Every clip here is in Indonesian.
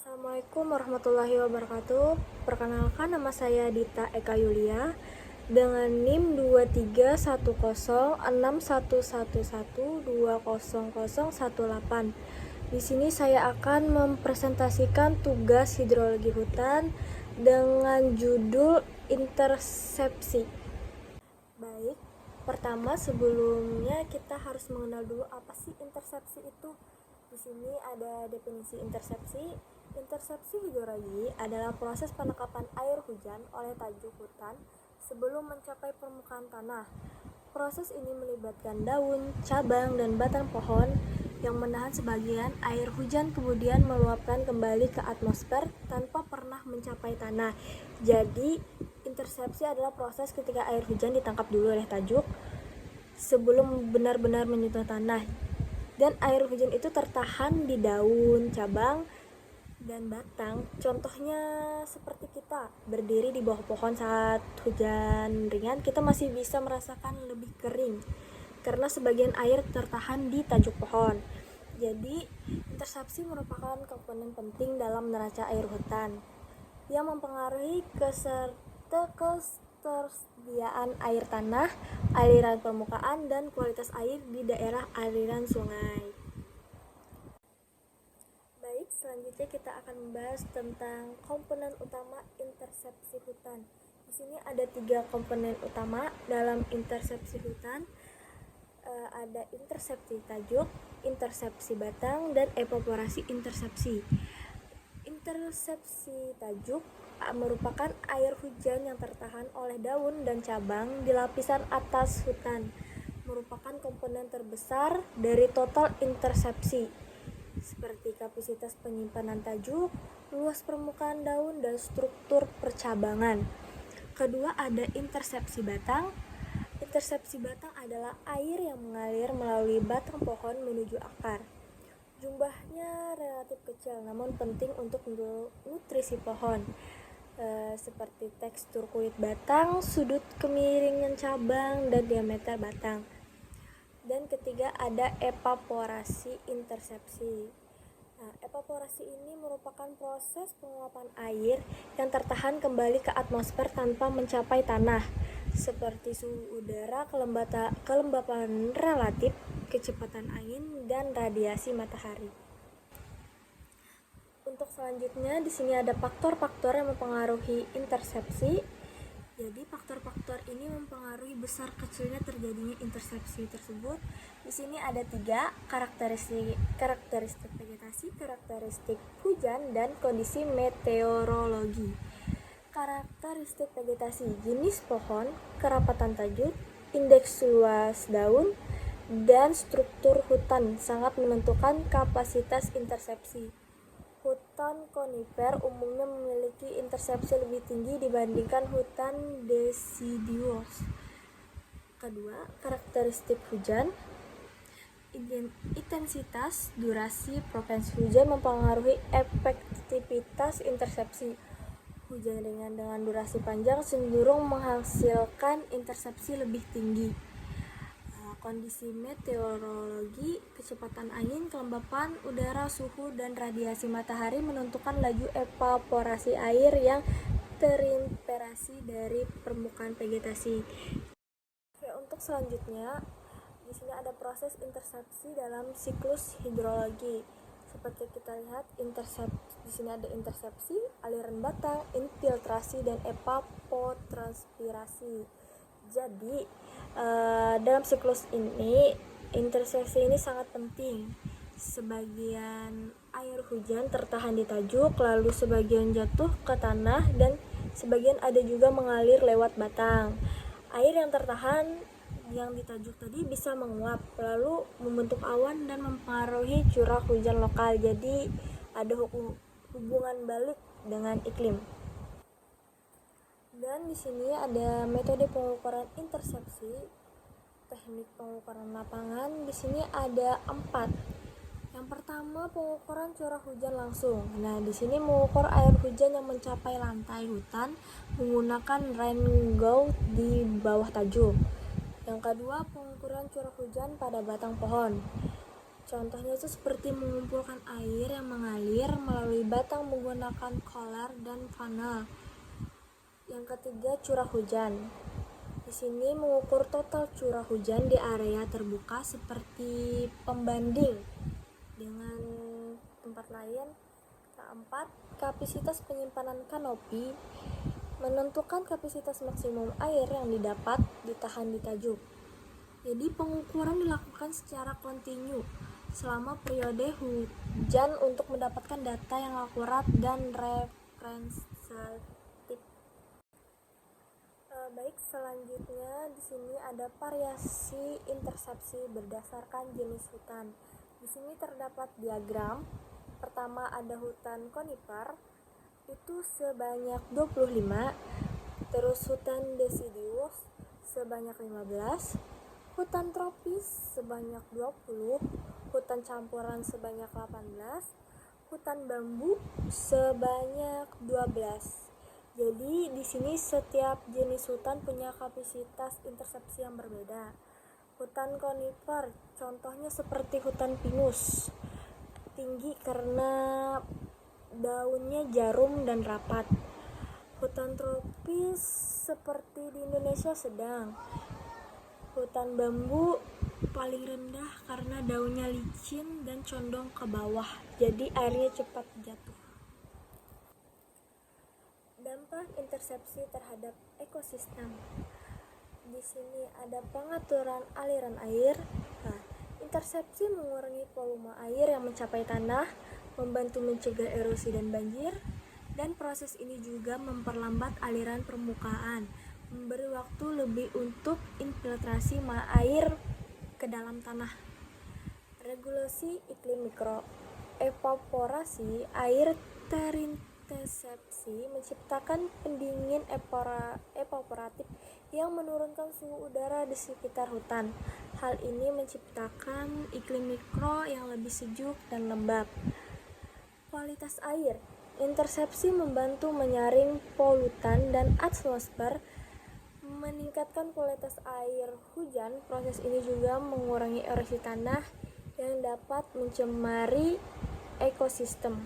Assalamualaikum warahmatullahi wabarakatuh. Perkenalkan, nama saya Dita Eka Yulia dengan NIM 23106111200018. Di sini saya akan mempresentasikan tugas hidrologi hutan dengan judul intersepsi. Baik, pertama sebelumnya kita harus mengenal dulu apa sih intersepsi itu. Di sini ada definisi intersepsi. Intersepsi hidrologi adalah proses penangkapan air hujan oleh tajuk hutan sebelum mencapai permukaan tanah. Proses ini melibatkan daun, cabang, dan batang pohon yang menahan sebagian air hujan kemudian meluapkan kembali ke atmosfer tanpa pernah mencapai tanah. Jadi, intersepsi adalah proses ketika air hujan ditangkap dulu oleh tajuk sebelum benar-benar menyentuh tanah. Dan air hujan itu tertahan di daun, cabang, dan batang. Contohnya seperti kita berdiri di bawah pohon saat hujan ringan, kita masih bisa merasakan lebih kering karena sebagian air tertahan di tajuk pohon. Jadi, intersepsi merupakan komponen penting dalam neraca air hutan yang mempengaruhi ketersediaan air tanah, aliran permukaan, dan kualitas air di daerah aliran sungai. Baik, selanjutnya kita akan membahas tentang komponen utama intersepsi hutan. Di sini ada 3 komponen utama dalam intersepsi hutan. Ada intersepsi tajuk, intersepsi batang, dan evaporasi intersepsi. Intersepsi tajuk merupakan air hujan yang tertahan oleh daun dan cabang di lapisan atas hutan, merupakan komponen terbesar dari total intersepsi, seperti kapasitas penyimpanan tajuk, luas permukaan daun, dan struktur percabangan. Kedua, ada intersepsi batang. Intersepsi batang adalah air yang mengalir melalui batang pohon menuju akar. Jumlahnya relatif kecil namun penting untuk nutrisi pohon, seperti tekstur kulit batang, sudut kemiringan cabang, dan diameter batang. Dan ketiga, ada evaporasi intersepsi. Evaporasi ini merupakan proses penguapan air yang tertahan kembali ke atmosfer tanpa mencapai tanah, seperti suhu udara, kelembapan relatif, kecepatan angin, dan radiasi matahari. Untuk selanjutnya, di sini ada faktor-faktor yang mempengaruhi intersepsi. Jadi faktor-faktor ini mempengaruhi besar kecilnya terjadinya intersepsi tersebut. Di sini ada 3, karakteristik vegetasi, karakteristik hujan, dan kondisi meteorologi. Karakteristik vegetasi: jenis pohon, kerapatan tajuk, indeks luas daun, dan struktur hutan sangat menentukan kapasitas intersepsi. Hutan konifer umumnya memiliki intersepsi lebih tinggi dibandingkan hutan deciduous. Kedua, karakteristik hujan. Intensitas, durasi, frekuensi hujan mempengaruhi efektivitas intersepsi. Hujan ringan dengan durasi panjang cenderung menghasilkan intersepsi lebih tinggi. Kondisi meteorologi, kecepatan angin, kelembapan udara, suhu, dan radiasi matahari menentukan laju evaporasi air yang terinspirasi dari permukaan vegetasi. Oke, untuk selanjutnya, di sini ada proses intersepsi dalam siklus hidrologi. Seperti kita lihat, di sini ada intersepsi, aliran batang, infiltrasi, dan evapotranspirasi. Jadi, dalam siklus ini, intersepsi ini sangat penting. Sebagian air hujan tertahan di tajuk, lalu sebagian jatuh ke tanah, dan sebagian ada juga mengalir lewat batang. Air yang tertahan yang di tajuk tadi bisa menguap, lalu membentuk awan dan mempengaruhi curah hujan lokal. Jadi ada hubungan balik dengan iklim. Dan di sini ada metode pengukuran intersepsi, teknik pengukuran lapangan. Di sini ada 4. Yang pertama, pengukuran curah hujan langsung. Nah, di sini mengukur air hujan yang mencapai lantai hutan menggunakan rain gauge di bawah tajuk. Yang kedua, pengukuran curah hujan pada batang pohon. Contohnya itu seperti mengumpulkan air yang mengalir melalui batang menggunakan kolar dan funnel. Yang ketiga, curah hujan. Di sini mengukur total curah hujan di area terbuka seperti pembanding dengan tempat lain. Keempat, kapasitas penyimpanan kanopi. Menentukan kapasitas maksimum air yang didapat ditahan di tajuk. Jadi pengukuran dilakukan secara kontinu selama periode hujan untuk mendapatkan data yang akurat dan representatif. Baik, selanjutnya di sini ada variasi intersepsi berdasarkan jenis hutan. Di sini terdapat diagram. Pertama ada hutan konifer itu sebanyak 25, terus hutan deciduous sebanyak 15, hutan tropis sebanyak 20, hutan campuran sebanyak 18, hutan bambu sebanyak 12. Jadi di sini setiap jenis hutan punya kapasitas intersepsi yang berbeda. Hutan konifer contohnya seperti hutan pinus, tinggi karena daunnya jarum dan rapat. Hutan tropis seperti di Indonesia sedang. Hutan bambu paling rendah karena daunnya licin dan condong ke bawah, jadi airnya cepat jatuh. Dampak intersepsi terhadap ekosistem. Di sini ada pengaturan aliran air. Intersepsi mengurangi volume air yang mencapai tanah, membantu mencegah erosi dan banjir, dan proses ini juga memperlambat aliran permukaan, memberi waktu lebih untuk infiltrasi air ke dalam tanah. Regulasi iklim mikro. Evaporasi air terintersepsi menciptakan pendingin evaporatif yang menurunkan suhu udara di sekitar hutan. Hal ini menciptakan iklim mikro yang lebih sejuk dan lembab. Kualitas air. Intersepsi membantu menyaring polutan dan atmosfer, meningkatkan kualitas air hujan. Proses ini juga mengurangi erosi tanah yang dapat mencemari ekosistem.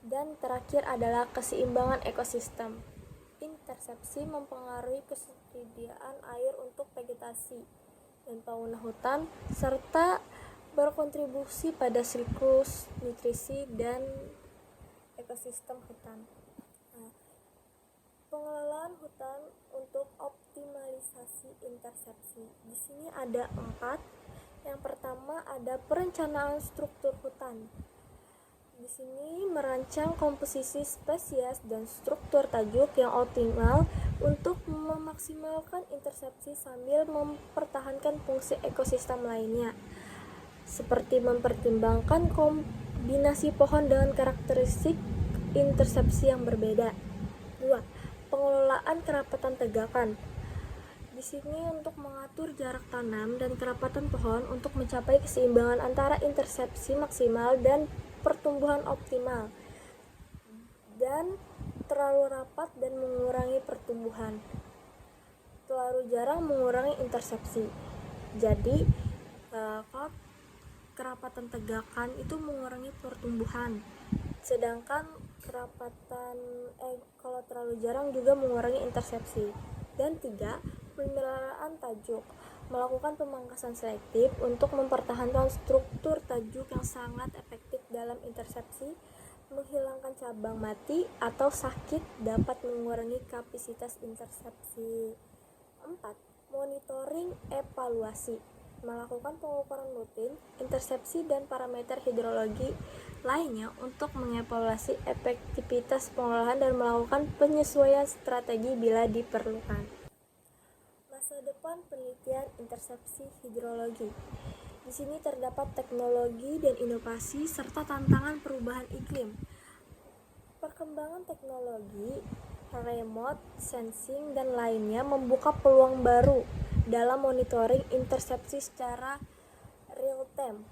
Dan terakhir adalah keseimbangan ekosistem. Intersepsi mempengaruhi kesediaan air untuk vegetasi dan fauna hutan serta berkontribusi pada siklus nutrisi dan ekosistem hutan. Pengelolaan hutan untuk optimalisasi intersepsi. Di sini ada 4. Yang pertama ada perencanaan struktur hutan. Di sini merancang komposisi spesies dan struktur tajuk yang optimal untuk memaksimalkan intersepsi sambil mempertahankan fungsi ekosistem lainnya, seperti mempertimbangkan kombinasi pohon dengan karakteristik intersepsi yang berbeda. 2. Pengelolaan kerapatan tegakan. Di sini untuk mengatur jarak tanam dan kerapatan pohon untuk mencapai keseimbangan antara intersepsi maksimal dan pertumbuhan optimal. Dan terlalu rapat dan mengurangi pertumbuhan. Terlalu jarang mengurangi intersepsi. Jadi kalau kerapatan tegakan itu mengurangi pertumbuhan, sedangkan kalau terlalu jarang juga mengurangi intersepsi. Dan 3. Pemeliharaan tajuk. Melakukan pemangkasan selektif untuk mempertahankan struktur tajuk yang sangat efektif dalam intersepsi. Menghilangkan cabang mati atau sakit dapat mengurangi kapasitas intersepsi. 4. Monitoring evaluasi. Melakukan pengukuran rutin, intersepsi dan parameter hidrologi lainnya untuk mengevaluasi efektivitas pengolahan dan melakukan penyesuaian strategi bila diperlukan. Masa depan penelitian intersepsi hidrologi. Di sini terdapat teknologi dan inovasi serta tantangan perubahan iklim. Perkembangan teknologi, remote sensing dan lainnya membuka peluang baru dalam monitoring intersepsi secara real time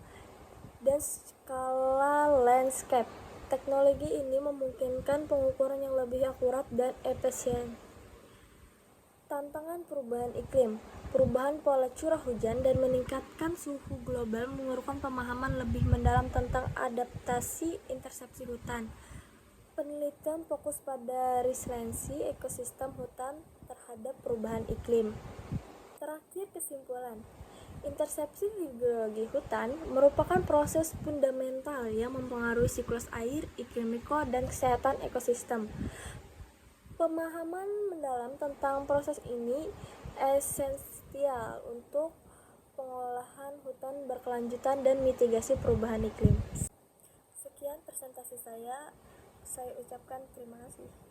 dan skala landscape. Teknologi ini memungkinkan pengukuran yang lebih akurat dan efisien. Tantangan perubahan iklim, perubahan pola curah hujan, dan meningkatkan suhu global memerlukan pemahaman lebih mendalam tentang adaptasi intersepsi hutan. Penelitian fokus pada resiliensi ekosistem hutan terhadap perubahan iklim. Terakhir, kesimpulan. Intersepsi hidrologi hutan merupakan proses fundamental yang mempengaruhi siklus air, iklim mikro, dan kesehatan ekosistem. Pemahaman mendalam tentang proses ini esensial untuk pengolahan hutan berkelanjutan dan mitigasi perubahan iklim. Sekian presentasi saya ucapkan terima kasih.